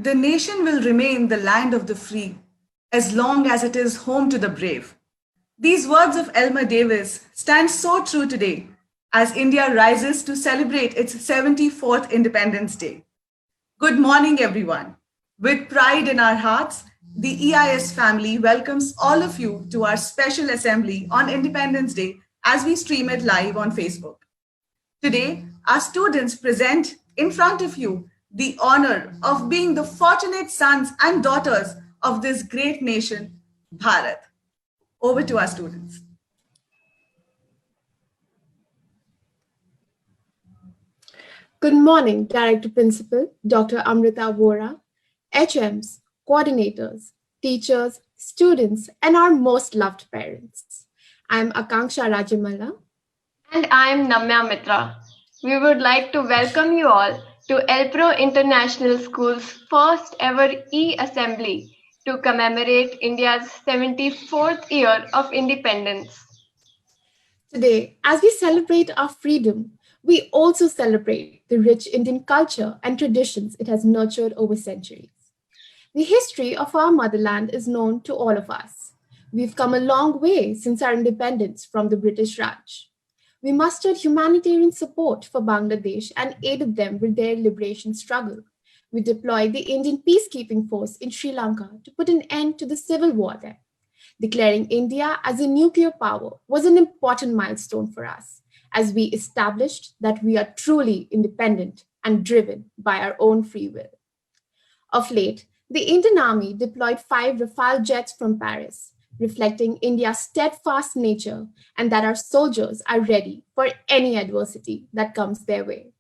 The nation will remain the land of the free as long as it is home to the brave. These words of Elmer Davis stand so true today as India rises to celebrate its 74th Independence Day. Good morning, everyone. With pride in our hearts, the EIS family welcomes all of you to our special assembly on Independence Day as we stream it live on Facebook. Today, our students present in front of you the honor of being the fortunate sons and daughters of this great nation, Bharat. Over to our students. Good morning, Director Principal Dr. Amrita Vora, HMs, coordinators, teachers, students, and our most loved parents. I'm Akanksha Rajamala. And I'm Namya Mitra. We would like to welcome you all to ELPRO International School's first ever e-assembly to commemorate India's 74th year of independence. Today, as we celebrate our freedom, we also celebrate the rich Indian culture and traditions it has nurtured over centuries. The history of our motherland is known to all of us. We've come a long way since our independence from the British Raj. We mustered humanitarian support for Bangladesh and aided them with their liberation struggle. We deployed the Indian peacekeeping force in Sri Lanka to put an end to the civil war there. Declaring India as a nuclear power was an important milestone for us, as we established that we are truly independent and driven by our own free will. Of late, the Indian Army deployed 5 Rafale jets from Paris, reflecting India's steadfast nature and that our soldiers are ready for any adversity that comes their way.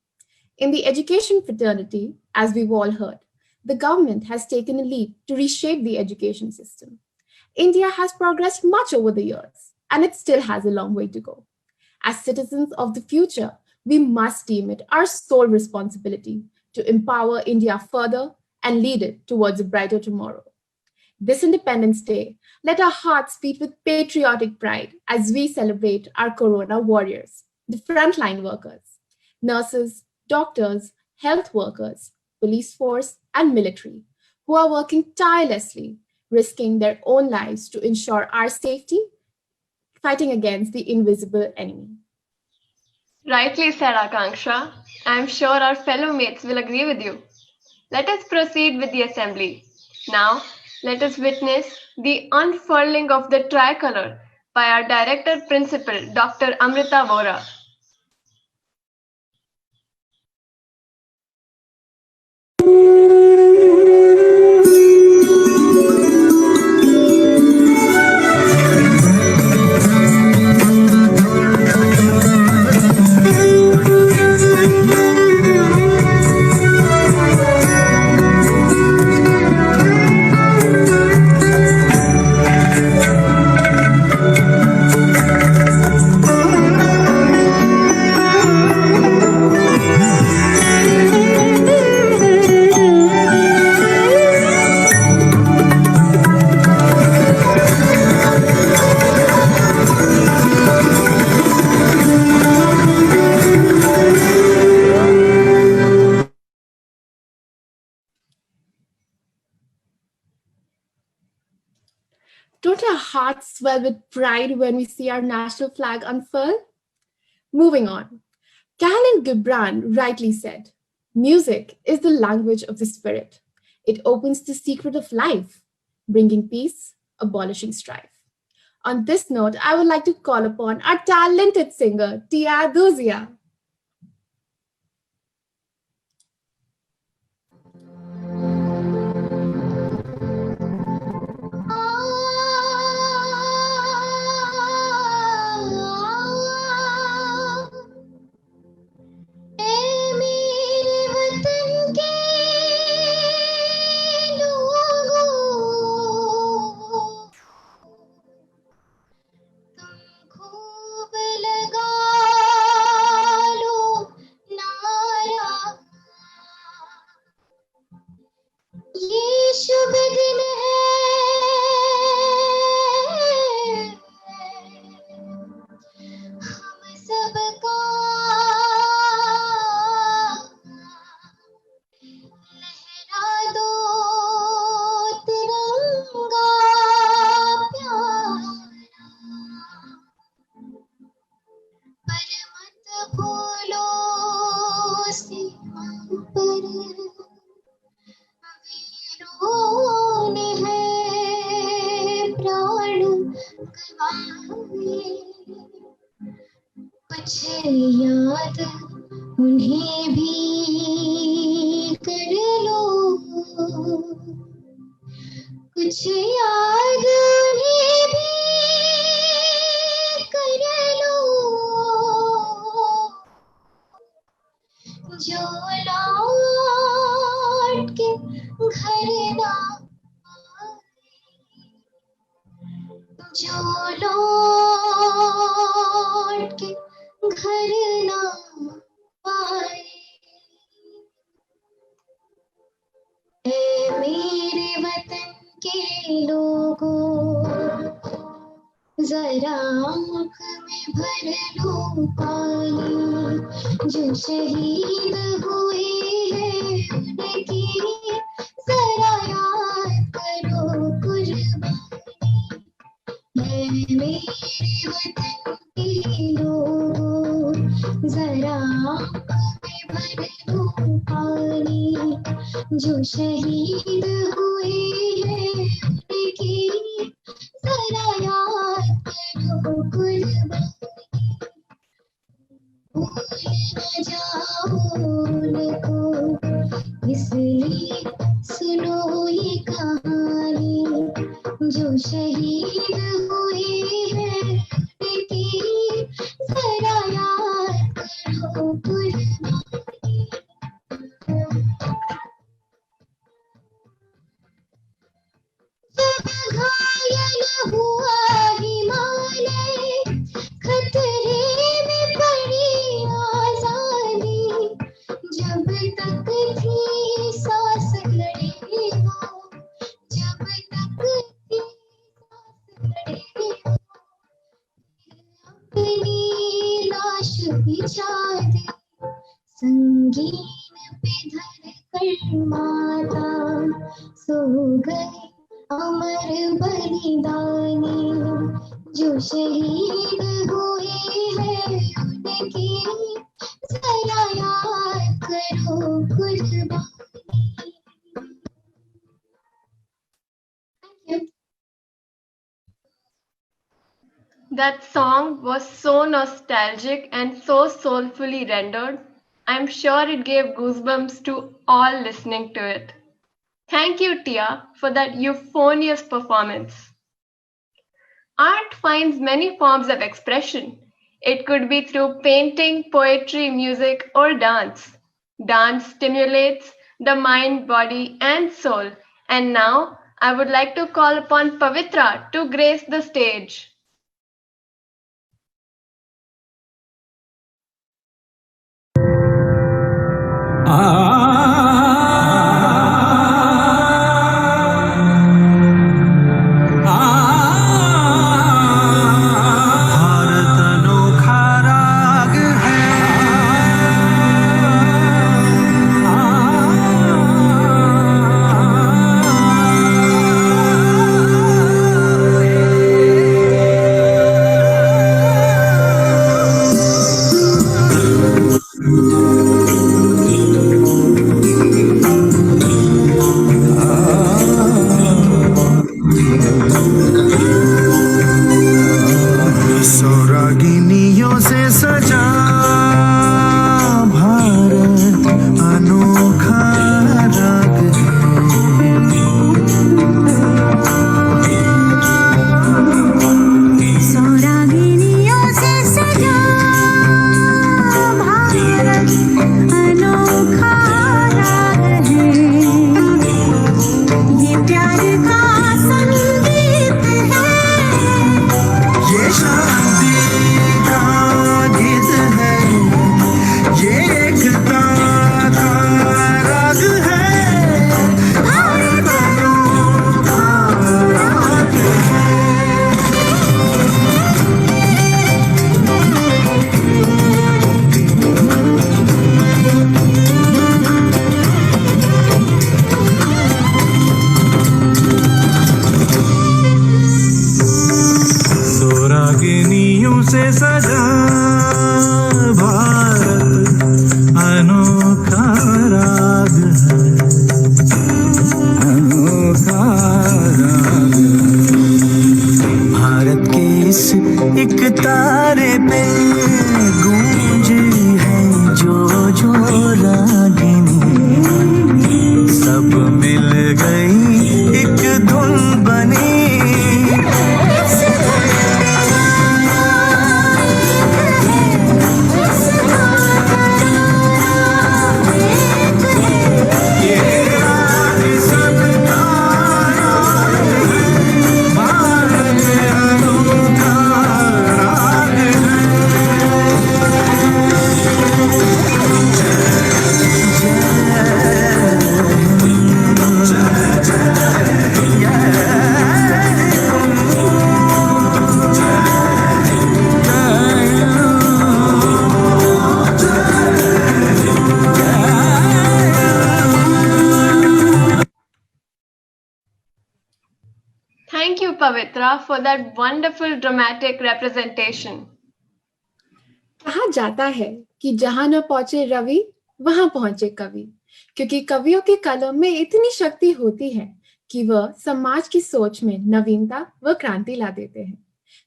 In the education fraternity, as we've all heard, the government has taken a leap to reshape the education system. India has progressed much over the years, and it still has a long way to go. As citizens of the future, we must deem it our sole responsibility to empower India further and lead it towards a brighter tomorrow. This Independence Day, let our hearts beat with patriotic pride as we celebrate our Corona warriors, the frontline workers, nurses, doctors, health workers, police force, and military, who are working tirelessly, risking their own lives to ensure our safety, fighting against the invisible enemy. Rightly said, Akanksha. I'm sure our fellow mates will agree with you. Let us proceed with the assembly. Now, let us witness the unfurling of the tricolor by our Director Principal, Dr. Amrita Vora. Don't our hearts swell with pride when we see our national flag unfurl? Moving on. Khalil Gibran rightly said, music is the language of the spirit. It opens the secret of life, bringing peace, abolishing strife. On this note, I would like to call upon our talented singer, Tia Duzia. याद उन्हें भी कर लो, कुछ याद उन्हें भी कर लो, जो लौट के घर ना आए, जो लौट के घर ना आए। ऐ मेरे वतन के लोगों, जरा आँख में भर लो पानी, जो शहीद हुए हैं उनकी जरा याद करो कुर्बानी। ऐ मेरे वतन के लोगों, जरा आँख में भर लो पानी, जो शहीद हुए हैं उनकी जरा याद करो कुर्बानी। भूल न जाओ उनको, इसलिए सुनो ये कहानी, जो शहीद हुए हैं उनकी जरा याद करो कुर्बानी। जब घायल हुआ हिमालय, खतरे में पड़ी आजादी, जब तक थी सांस लड़े वो, जब तक थी सांस लड़े वो, अपनी लाश बिछा दी, संगीन पे धर कर माता सो गए अमर बलिदानी, जो शहीद हुए हैं उनकी जरा याद करो कुर्बानी। That song was so nostalgic and so soulfully rendered. I'm sure it gave goosebumps to all listening to it. Thank you, Tia, for that euphonious performance. Art finds many forms of expression. It could be through painting, poetry, music, or dance. Dance stimulates the mind, body, and soul. And now I would like to call upon Pavitra to grace the stage. Bharat अनोखा राग है, Netra, for that wonderful dramatic representation. कहा जाता है कि जहां न पहुंचे रवि वहां पहुंचे कवि, क्योंकि कवियों के कलम में इतनी शक्ति होती है कि वह समाज की सोच में नवीनता व क्रांति ला देते हैं।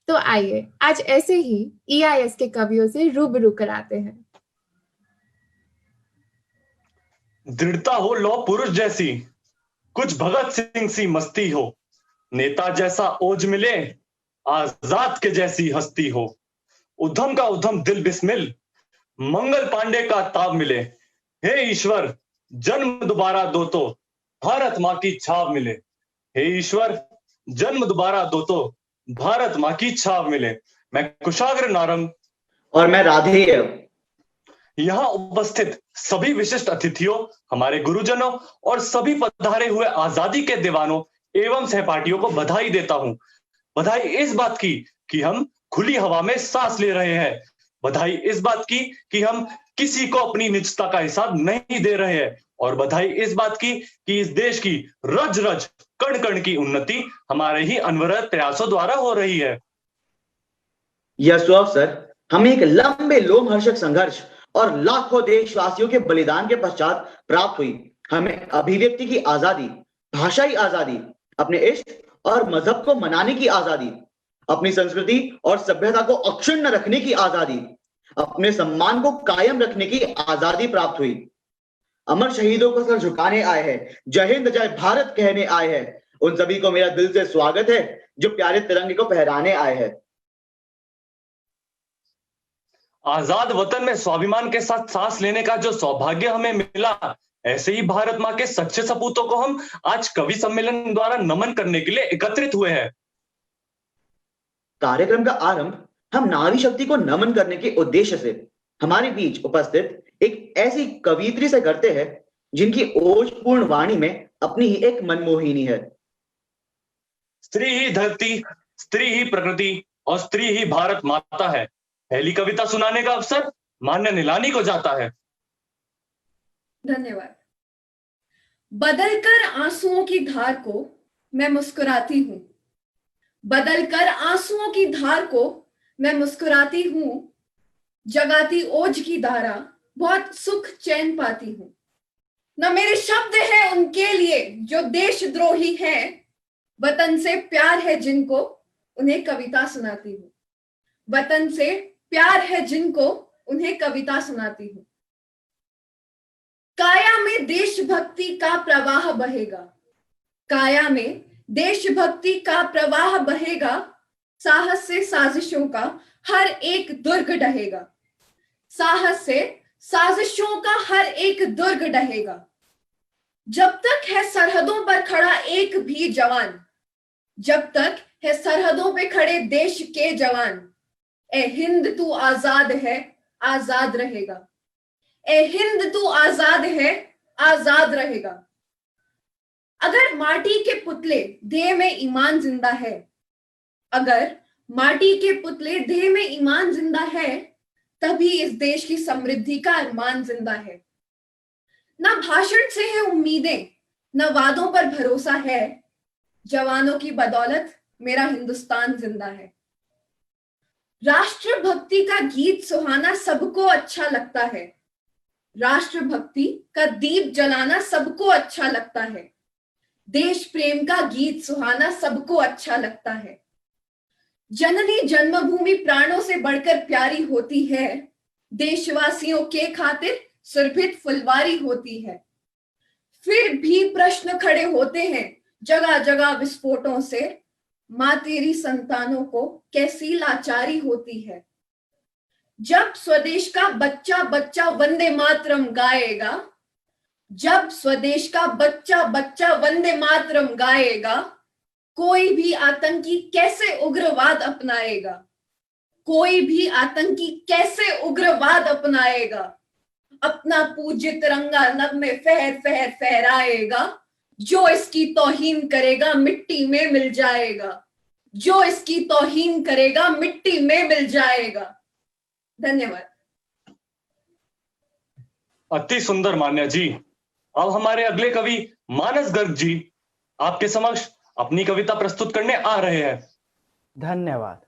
तो आइए आज ऐसे ही EIS के कवियों से रूबरू कराते हैं। दृढ़ता हो लौ पुरुष जैसी, कुछ भगत सिंह सी मस्ती हो, नेता जैसा ओज मिले, आजाद के जैसी हस्ती हो, उधम का उधम दिल बिस्मिल, मंगल पांडे का ताब मिले, हे ईश्वर जन्म दोबारा दो तो भारत माँ की छाव मिले, हे ईश्वर जन्म दोबारा दो तो भारत माँ की छाव मिले। मैं कुशाग्र नारंग और मैं राधेय यहाँ उपस्थित सभी विशिष्ट अतिथियों, हमारे गुरुजनों और सभी पधारे हुए आजादी के दीवानों एवं सहपाठियों को बधाई देता हूँ। बधाई इस बात की कि हम खुली हवा में सांस ले रहे हैं, बधाई इस बात की कि हम किसी को अपनी निजता का हिसाब नहीं दे रहे हैं, और बधाई इस बात की कि इस देश की रज रज कण कण की उन्नति हमारे ही अनवरत प्रयासों द्वारा हो रही है। यह सुअवसर हमें एक लंबे लोमहर्षक संघर्ष और लाखों देशवासियों के बलिदान के पश्चात प्राप्त हुई। हमें अभिव्यक्ति की आजादी, भाषाई आजादी, अपने इष्ट और मजहब को मनाने की आजादी, अपनी संस्कृति और सभ्यता को अक्षुण्ण रखने की आजादी, अपने सम्मान को कायम रखने की आजादी प्राप्त हुई। अमर शहीदों को सर झुकाने आए हैं, जय हिंद जय भारत कहने आए हैं, उन सभी को मेरा दिल से स्वागत है जो प्यारे तिरंगे को फहराने आए हैं। आजाद वतन में स्वाभिमान के साथ सांस लेने का जो सौभाग्य हमें मिला, ऐसे ही भारत माँ के सच्चे सपूतों को हम आज कवि सम्मेलन द्वारा नमन करने के लिए एकत्रित हुए हैं। कार्यक्रम का आरंभ हम नारी शक्ति को नमन करने के उद्देश्य से हमारे बीच उपस्थित एक ऐसी कवियत्री से करते हैं जिनकी ओजपूर्ण वाणी में अपनी ही एक मनमोहिनी है। स्त्री ही धरती, स्त्री ही प्रकृति और स्त्री ही भारत माता है। पहली कविता सुनाने का अवसर मान्य नीलानी को जाता है। धन्यवाद। बदलकर आंसुओं की धार को मैं मुस्कुराती हूं, बदलकर आंसुओं की धार को मैं मुस्कुराती हूं, जगाती ओज की धारा बहुत सुख चैन पाती हूं। न मेरे शब्द हैं उनके लिए जो देशद्रोही हैं, वतन से प्यार है जिनको उन्हें कविता सुनाती हूं, वतन से प्यार है जिनको उन्हें कविता सुनाती हूं। काया में देशभक्ति का प्रवाह बहेगा, काया में देशभक्ति का प्रवाह बहेगा, साहस से साजिशों का हर एक दुर्ग ढहेगा, साहस से साजिशों का हर एक दुर्ग ढहेगा। जब तक है सरहदों पर खड़ा एक भी जवान, जब तक है सरहदों पे खड़े देश के जवान, ए हिंद तू आजाद है, आजाद रहेगा, ए हिंद तू आजाद है, आजाद रहेगा। अगर माटी के पुतले देह में ईमान जिंदा है, अगर माटी के पुतले देह में ईमान जिंदा है, तभी इस देश की समृद्धि का अरमान जिंदा है। ना भाषण से है उम्मीदें, न वादों पर भरोसा है, जवानों की बदौलत मेरा हिंदुस्तान जिंदा है। राष्ट्रभक्ति का गीत सुहाना सबको अच्छा लगता है, राष्ट्रभक्ति का दीप जलाना सबको अच्छा लगता है, देश प्रेम का गीत सुहाना सबको अच्छा लगता है। जननी जन्मभूमि प्राणों से बढ़कर प्यारी होती है, देशवासियों के खातिर सुरभित फुलवारी होती है। फिर भी प्रश्न खड़े होते हैं जगह जगह विस्फोटों से, माँ तेरी संतानों को कैसी लाचारी होती है। जब स्वदेश का बच्चा बच्चा वंदे मातरम गाएगा, जब स्वदेश का बच्चा बच्चा वंदे मातरम गाएगा, कोई भी आतंकी कैसे उग्रवाद अपनाएगा, कोई भी आतंकी कैसे उग्रवाद अपनाएगा। अपना पूज्य तिरंगा नभ में फहर फहर फहराएगा, जो इसकी तौहीन करेगा मिट्टी में मिल जाएगा, जो इसकी तौहीन करेगा मिट्टी में मिल जाएगा। धन्यवाद। अति सुंदर मान्या जी। अब हमारे अगले कवि मानस गर्ग जी आपके समक्ष अपनी कविता प्रस्तुत करने आ रहे हैं। धन्यवाद।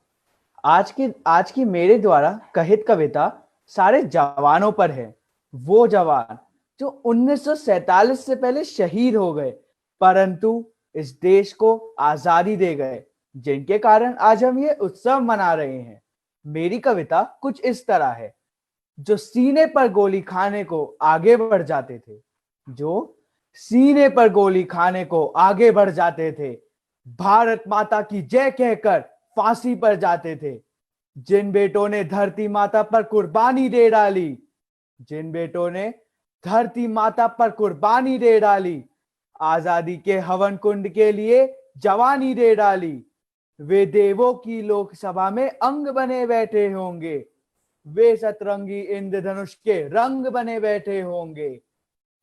आज की मेरे द्वारा कथित कविता सारे जवानों पर है। वो जवान जो 1947 से पहले शहीद हो गए, परंतु इस देश को आजादी दे गए, जिनके कारण आज हम ये उत्सव मना रहे हैं। मेरी कविता कुछ इस तरह है। जो सीने पर गोली खाने को आगे बढ़ जाते थे, जो सीने पर गोली खाने को आगे बढ़ जाते थे, भारत माता की जय कहकर फांसी पर जाते थे। जिन बेटों ने धरती माता पर कुर्बानी दे डाली, जिन बेटों ने धरती माता पर कुर्बानी दे डाली, आजादी के हवन कुंड के लिए जवानी दे डाली, वे देवों की लोकसभा में अंग बने बैठे होंगे, वे सतरंगी इंद्रधनुष के रंग बने बैठे होंगे।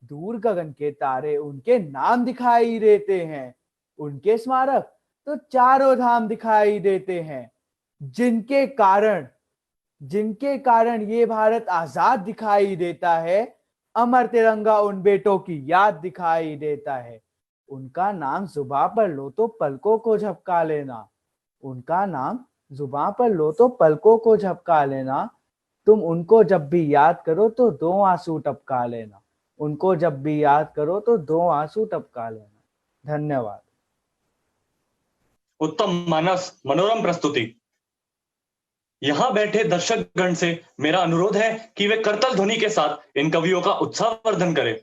दूर गगन के तारे उनके नाम दिखाई देते हैं, उनके स्मारक तो चारों धाम दिखाई देते हैं। जिनके कारण ये भारत आजाद दिखाई देता है, अमर तिरंगा उन बेटों की याद दिखाई देता है। उनका नाम जुबां पर लो तो पलकों को झपका लेना, उनका नाम जुबां पर लो तो पलकों को झपका लेना। तुम उनको जब भी याद करो तो 2 आंसू टपका लेना, उनको जब भी याद करो तो 2 आंसू टपका लेना। धन्यवाद। उत्तम मानस, मनोरम प्रस्तुति। यहाँ बैठे दर्शक गण से मेरा अनुरोध है कि वे करतल ध्वनि के साथ इन कवियों का उत्साहवर्धन करें।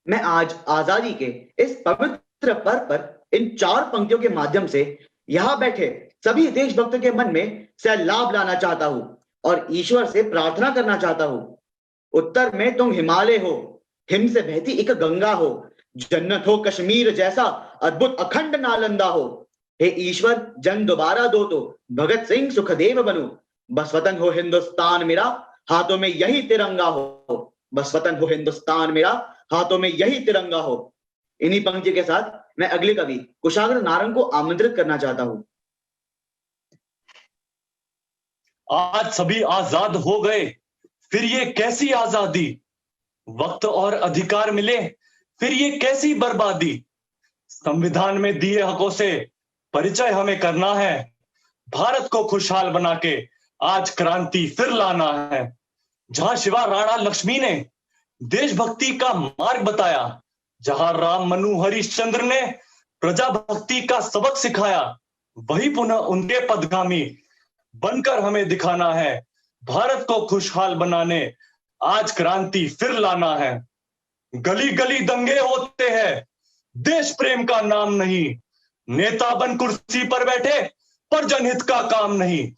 मैं आज आजादी के इस पवित्र पर्व पर इन 4 पंक्तियों के माध्यम से यहाँ बैठे सभी देशभक्तों के मन में सैलाब लाना चाहता हूँ और ईश्वर से प्रार्थना करना चाहता हूँ। उत्तर में तुम हिमालय हो, हिम से बहती एक गंगा हो, जन्नत हो कश्मीर जैसा अद्भुत अखंड नालंदा हो। हे ईश्वर जन दोबारा दो तो भगत सिंह सुखदेव बनूं, बस वतन हो हिंदुस्तान मेरा, हाथों में यही तिरंगा हो, बस वतन हो हिंदुस्तान मेरा, हाथों में यही तिरंगा हो। इन्हीं पंक्ति के साथ मैं अगले कवि कुशाग्र नारंग को आमंत्रित करना चाहता हूं। आज सभी आजाद हो गए, फिर ये कैसी आजादी, वक्त और अधिकार मिले, फिर ये कैसी बर्बादी। संविधान में दिए हकों से परिचय हमें करना है, भारत को खुशहाल बना के आज क्रांति फिर लाना है। जहां शिवा राणा लक्ष्मी ने देशभक्ति का मार्ग बताया, जहां राम मनु हरिश्चंद्र ने प्रजा भक्ति का सबक सिखाया, वही पुनः उनके पदगामी बनकर हमें दिखाना है। भारत को खुशहाल बनाने आज क्रांति फिर लाना है। गली गली दंगे होते हैं, देश प्रेम का नाम नहीं, नेता बन कुर्सी पर बैठे पर जनहित का काम नहीं।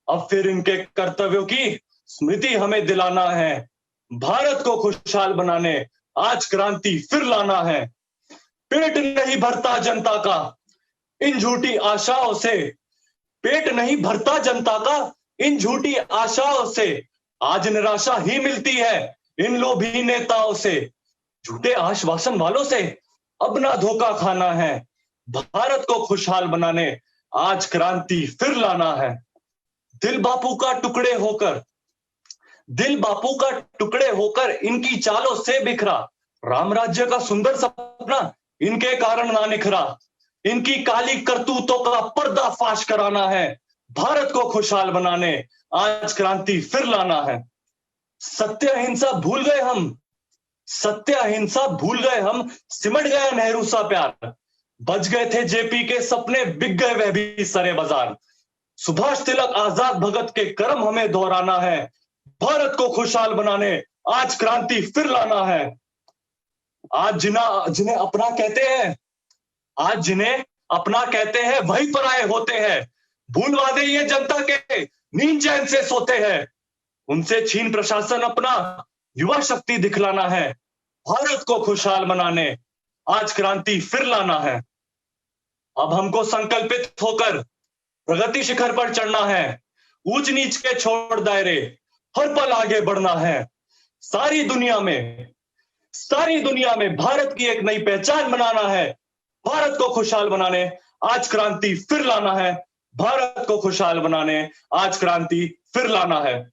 अब फिर इनके कर्तव्यों की स्मृति हमें दिलाना है, भारत को खुशहाल बनाने आज क्रांति फिर लाना है। पेट नहीं भरता जनता का इन झूठी आशाओं से, पेट नहीं भरता जनता का इन झूठी आशाओं से, आज निराशा ही मिलती है इन लोभी नेताओं से। झूठे आश्वासन वालों से अब ना धोखा खाना है, भारत को खुशहाल बनाने आज क्रांति फिर लाना है। दिल बापू का टुकड़े होकर इनकी चालों से बिखरा, राम राज्य का सुंदर सपना इनके कारण ना निखरा। इनकी काली करतूतों का पर्दाफाश कराना है, भारत को खुशहाल बनाने आज क्रांति फिर लाना है। सत्य अहिंसा भूल गए हम, सिमट गया नेहरू सा प्यार, बच गए थे जेपी के सपने, बिक गए वह भी सरे बाजार। सुभाष तिलक आजाद भगत के कर्म हमें दोहराना है, भारत को खुशहाल बनाने आज क्रांति फिर लाना है। आज जिन्हें अपना कहते हैं वही पराये होते हैं, भूल वादे ये जनता के नींद चैन से सोते हैं। उनसे छीन प्रशासन अपना युवा शक्ति दिखलाना है, भारत को खुशहाल बनाने आज क्रांति फिर लाना है। अब हमको संकल्पित होकर प्रगति शिखर पर चढ़ना है, ऊंच नीच के छोड़ दायरे हर पल आगे बढ़ना है। सारी दुनिया में भारत की एक नई पहचान बनाना है, भारत को खुशहाल बनाने आज क्रांति फिर लाना है, भारत को खुशहाल बनाने आज क्रांति फिर लाना है।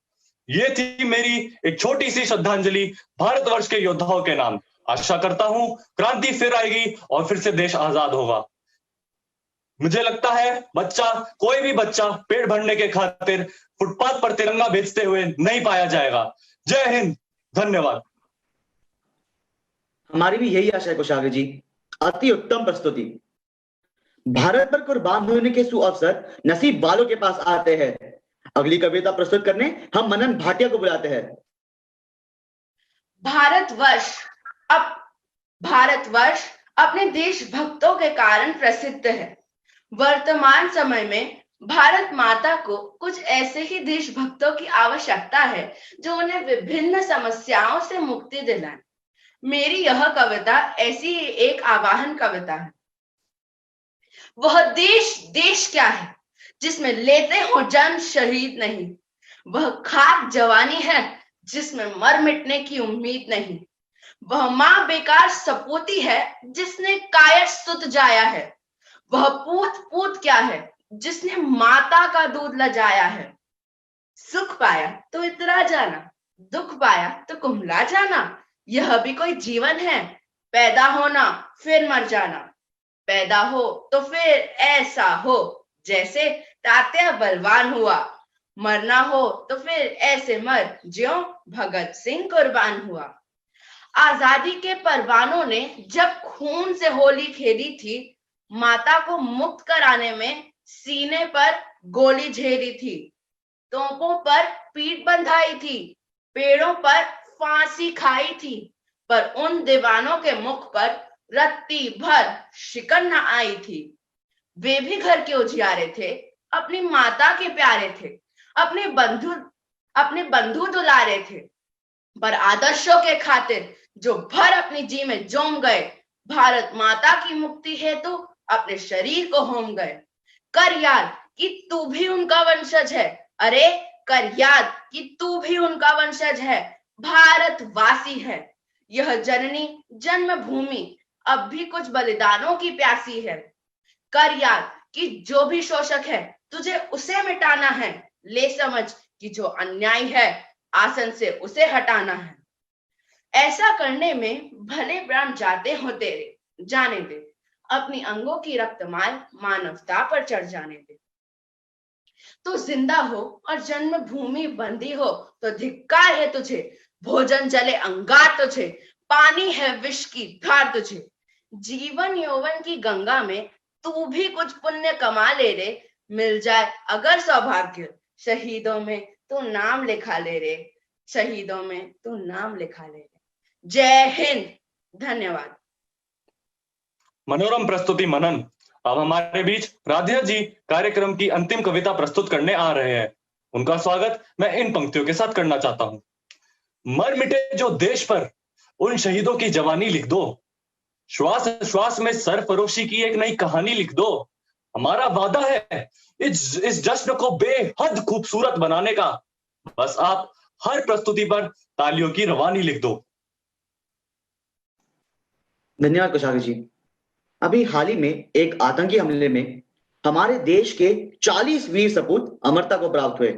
ये थी मेरी एक छोटी सी श्रद्धांजलि भारतवर्ष के योद्धाओं के नाम। आशा करता हूं क्रांति फिर आएगी और फिर से देश आजाद होगा। मुझे लगता है कोई भी बच्चा पेट भरने के खातिर फुटपाथ पर तिरंगा बेचते हुए नहीं पाया जाएगा। जय हिंद, धन्यवाद। हमारी भी यही आशा है कुशाग्र जी। अति उत्तम प्रस्तुति। भारत पर कुर्बान होने के सुअवसर नसीब वालों के पास आते हैं। अगली कविता प्रस्तुत करने हम मनन भाटिया को बुलाते हैं। भारतवर्ष अपने देशभक्तों के कारण प्रसिद्ध है। वर्तमान समय में भारत माता को कुछ ऐसे ही देशभक्तों की आवश्यकता है जो उन्हें विभिन्न समस्याओं से मुक्ति दिलाएं। मेरी यह कविता ऐसी ही एक आवाहन कविता है। वह देश क्या है जिसमें लेते हो जन्म शहीद नहीं। वह खाक जवानी है जिसमें मर मिटने की उम्मीद नहीं। वह माँ बेकार सपूती है जिसने कायर सुत जाया है। वह पूत क्या है जिसने माता का दूध लजाया है। सुख पाया तो इतरा जाना, दुख पाया तो कुम्हला जाना, यह भी कोई जीवन है। पैदा होना फिर मर जाना, पैदा हो तो फिर ऐसा हो जैसे तात्या बलवान हुआ। मरना हो तो फिर ऐसे मर ज्यों भगत सिंह कुर्बान हुआ। आजादी के परवानों ने जब खून से होली खेली थी, माता को मुक्त कराने में सीने पर गोली झेली थी। तोपों पर पीठ बंधाई थी, पेड़ों पर फांसी खाई थी, पर उन दीवानों के मुख पर रत्ती भर शिकन न आई थी। वे भी घर के उजियारे थे, अपनी माता के प्यारे थे, अपने बंधु दुलारे थे, पर आदर्शों के खातिर जो भर अपनी जी में जोम गए, भारत माता की मुक्ति हेतु अपने शरीर को होम गए। कर याद कि तू भी उनका वंशज है, अरे कर याद कि तू भी उनका वंशज है। भारतवासी है यह जननी जन्मभूमि, अब भी कुछ बलिदानों की प्यासी है। कर याद कि जो भी शोषक है तुझे उसे मिटाना है। ले समझ कि जो अन्याय है आसन से उसे हटाना है। ऐसा करने में भले प्राण जाते हो तेरे, जाने दे अपनी अंगों की रक्तमाल मानवता पर चढ़ जाने दे। तो जिंदा हो और जन्मभूमि बंदी हो तो धिक्कार है तुझे। भोजन जले अंगार तुझे, पानी है विष की धार तुझे। जीवन यौवन की गंगा में तू भी कुछ पुण्य कमा ले रे। मिल जाए अगर सौभाग्य, शहीदों में तू नाम लिखा ले रे, शहीदों में तू नाम लिखा ले रे। जय हिंद, धन्यवाद। मनोरम प्रस्तुति मनन। अब हमारे बीच राधिया जी कार्यक्रम की अंतिम कविता प्रस्तुत करने आ रहे हैं। उनका स्वागत मैं इन पंक्तियों के साथ करना चाहता हूं। मर मिटे जो देश पर, उन शहीदों की जवानी लिख दो। श्वास श्वास में सरफरोशी की एक नई कहानी लिख दो। हमारा वादा है इस जश्न को बेहद खूबसूरत बनाने का। बस आप हर प्रस्तुति पर तालियों की रवानी लिख दो। धन्यवाद कुशाग्र जी। अभी हाल ही में एक आतंकी हमले में हमारे देश के 40 वीर सपूत अमरता को प्राप्त हुए।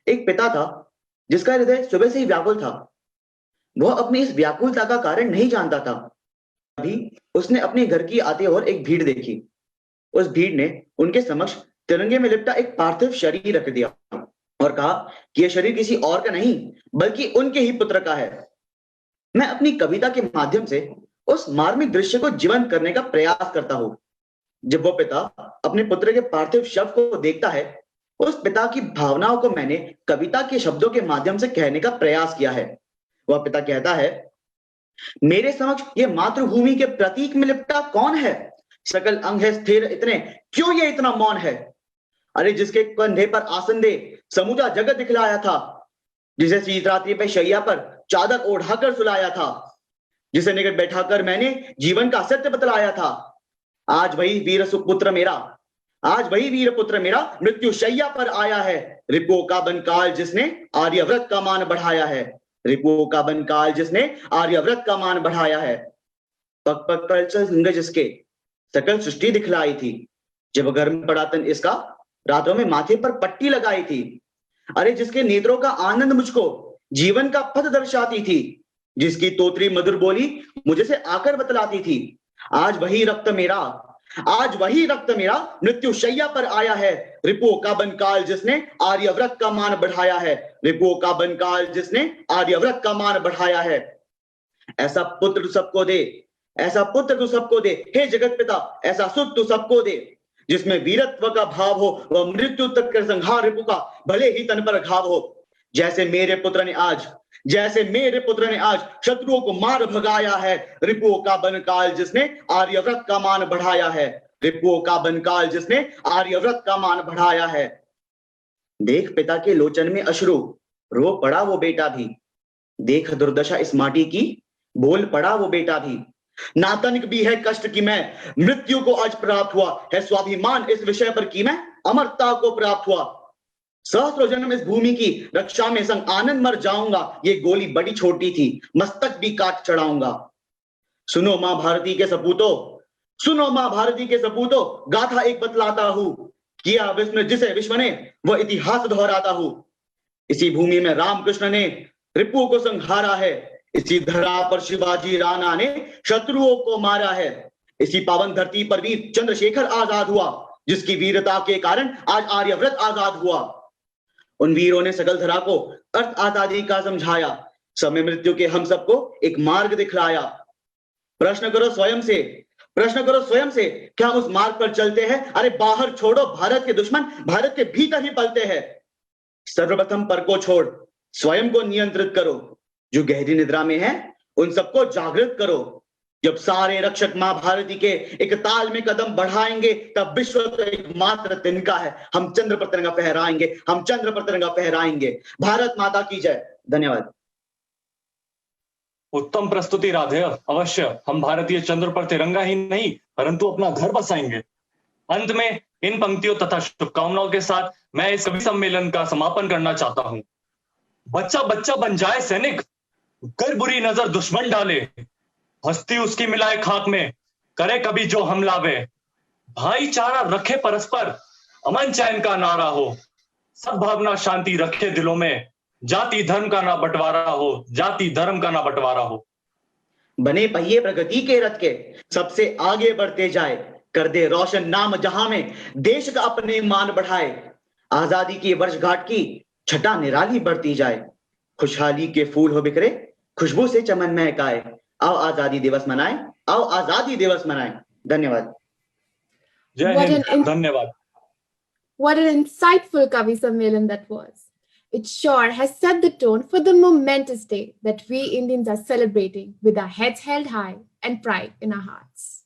एक पिता था जिसका हृदय सुबह से ही व्याकुल था। वह अपनी इस व्याकुलता का कारण नहीं जानता था। अभी उसने अपने घर की आते और एक भीड़ देखी। उस भीड़ ने उनके समक्ष तिरंगे में लिपटा एक पार्थिव शरीर रख दिया और कहा कि यह शरीर किसी और का नहीं बल्कि उनके ही पुत्र का है। मैं अपनी कविता के माध्यम से उस मार्मिक दृश्य को जीवंत करने का प्रयास करता हूं। जब वो पिता अपने पुत्र के पार्थिव शव को देखता है, उस पिता की भावनाओं को मैंने कविता के शब्दों के माध्यम से कहने का प्रयास किया है। वह पिता कहता है, मेरे समक्ष ये मातृभूमि के प्रतीक में लिपटा कौन है? सकल अंग है स्थिर इतने, क्यों ये इतना मौन है? अरे जिसके कंधे पर आसन दे समूचा जगत दिखलाया था, जिसे शीतरात्रि पे शैया पर चादर ओढ़ाकर सुलाया था, जिसे निकट बैठाकर मैंने जीवन का सत्य बतलाया था। आज वही वीर सुपुत्र मेरा, आज वही वीर पुत्र मेरा मृत्यु शैया पर आया है। रिपो का बनकाल जिसने आर्यव्रत का मान बढ़ाया है, रिपो का बनकाल जिसने आर्यव्रत का मान बढ़ाया है। पग पग पर चल जिसके सकल सृष्टि दिखलाई थी, जब गर्म पड़ा तन इसका रातों में माथे पर पट्टी लगाई थी। अरे जिसके नेत्रों का आनंद मुझको जीवन का पथ दर्शाती थी, जिसकी तोतरी मधुर बोली मुझे से आकर बतलाती थी। आज वही रक्त मेरा, आज वही रक्त मेरा मृत्यु शैया पर आया है। रिपुओं का बनकाल जिसने आर्यव्रत का मान बढ़ाया है। रिपुओं का बनकाल जिसने आर्यव्रत का मान बढ़ाया है। ऐसा पुत्र तू सबको दे, ऐसा पुत्र तू सबको दे, हे जगत पिता, ऐसा सुत तू सबको दे, जिसमें वीरत्व का भाव हो, वह मृत्यु तक कर संहार रिपु का, भले ही तन पर घाव हो। जैसे मेरे पुत्र ने आज, जैसे मेरे पुत्र ने आज शत्रुओं को मार भगाया है। रिपुओं का बनकाल जिसने आर्यव्रत का मान बढ़ाया है। रिपुओं का बनकाल जिसने आर्यव्रत का मान बढ़ाया है। देख पिता के लोचन में अश्रु, रो पड़ा वो बेटा भी। देख दुर्दशा इस माटी की, बोल पड़ा वो बेटा भी। नातनिक भी है कष्ट की मैं, मृत्यु को आज प्राप्त हुआ है। स्वाभिमान इस विषय पर की मैं, अमरता को प्राप्त हुआ। सहस्रों जन्म इस भूमि की रक्षा में संग आनंद मर जाऊंगा। ये गोली बड़ी छोटी थी, मस्तक भी काट चढ़ाऊंगा। सुनो मां भारती के सपूतों, सुनो मां भारती के सपूतों, गाथा एक बतलाता हूं। किया विस्मृत जिसे विश्व ने, वह इतिहास दोहराता हूं। इसी भूमि में रामकृष्ण ने रिपुओं को संहारा है। इसी धरा पर शिवाजी राणा ने शत्रुओं को मारा है। इसी पावन धरती पर वीर चंद्रशेखर आजाद हुआ, जिसकी वीरता के कारण आज आर्यव्रत आजाद हुआ। उन वीरों ने सकल धरा को अर्थ आजादी का समझाया। समय मृत्यु के हम सबको एक मार्ग दिखलाया। प्रश्न करो स्वयं से, प्रश्न करो स्वयं से, क्या हम उस मार्ग पर चलते हैं? अरे बाहर छोड़ो भारत के दुश्मन, भारत के भीतर ही पलते हैं। सर्वप्रथम पर को छोड़, स्वयं को नियंत्रित करो। जो गहरी निद्रा में है उन सबको जागृत करो। जब सारे रक्षक मां भारती के एक ताल में कदम बढ़ाएंगे, तब विश्व तो एकमात्र तिनका है। हम चंद्र पर तिरंगा फहराएंगे, हम चंद्र पर तिरंगा फहराएंगे। भारत माता की जय। धन्यवाद। उत्तम प्रस्तुति राधेय। अवश्य हम भारतीय चंद्र पर तिरंगा ही नहीं परंतु अपना घर बसाएंगे। अंत में इन पंक्तियों तथा शुभकामनाओं के साथ मैं इस कवि सम्मेलन का समापन करना चाहता हूं। बच्चा बच्चा बन जाए सैनिक, कर बुरी नजर दुश्मन डाले। हस्ती उसकी मिलाए खाक में, करे कभी जो हमला वे। भाईचारा रखे परस्पर, अमन चैन का नारा हो। सब भावना शांति रखे दिलों में, जाति धर्म का ना बंटवारा हो, जाति धर्म का ना बंटवारा हो। बने पहिए प्रगति के रथ के, सबसे आगे बढ़ते जाए। कर दे रोशन नाम जहां में, देश का अपने मान बढ़ाए। आजादी की वर्षगांठ की छटा निराली बढ़ती जाए। खुशहाली के फूल हो बिखरे, खुशबू से चमन महकाए। आओ आजादी दिवस मनाएं, आओ आजादी दिवस मनाएं। धन्यवाद। जय हिंद। धन्यवाद। What an insightful Kavi Sammelan that was. It sure has set the tone for the momentous day that we Indians are celebrating with our heads held high and pride in our hearts.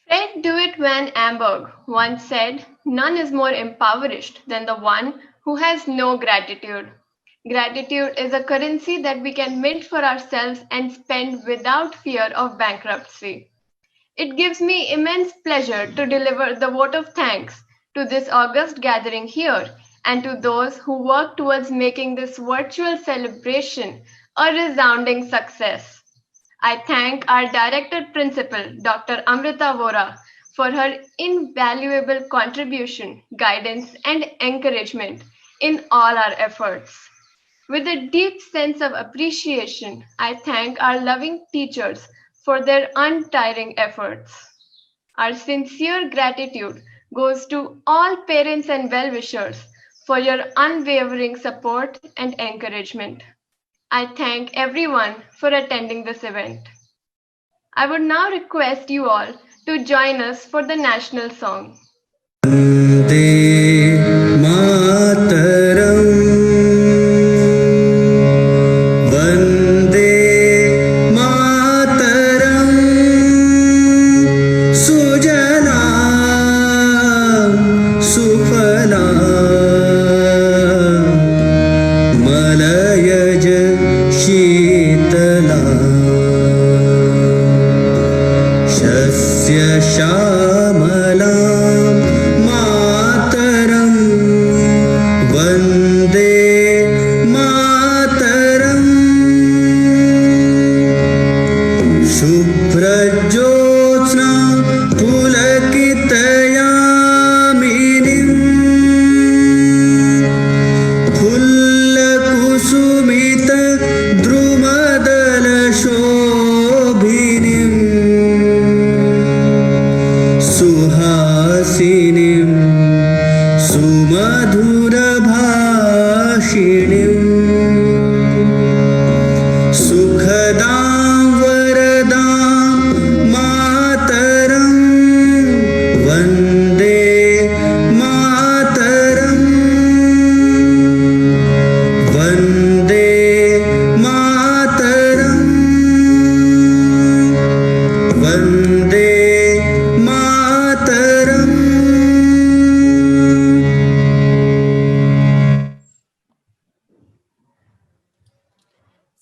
Fred DeWitt Van Amberg once said, "None is more impoverished than the one who has no gratitude." Gratitude is a currency that we can mint for ourselves and spend without fear of bankruptcy. It gives me immense pleasure to deliver the vote of thanks to this august gathering here and to those who work towards making this virtual celebration a resounding success. I thank our Director Principal, Dr. Amrita Vora, for her invaluable contribution, guidance, and encouragement in all our efforts. With a deep sense of appreciation, I thank our loving teachers for their untiring efforts. Our sincere gratitude goes to all parents and well-wishers for your unwavering support and encouragement. I thank everyone for attending this event. I would now request you all to join us for the national song. फुल्लकुसुमित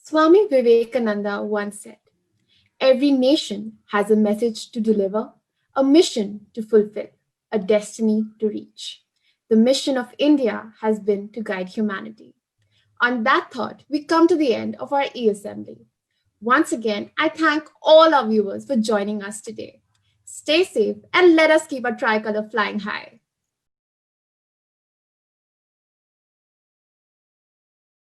Swami Vivekananda once said, "Every nation has a message to deliver, a mission to fulfill, a destiny to reach. The mission of India has been to guide humanity." On that thought, we come to the end of our e-assembly. Once again, I thank all our viewers for joining us today. Stay safe and let us keep our tricolor flying high.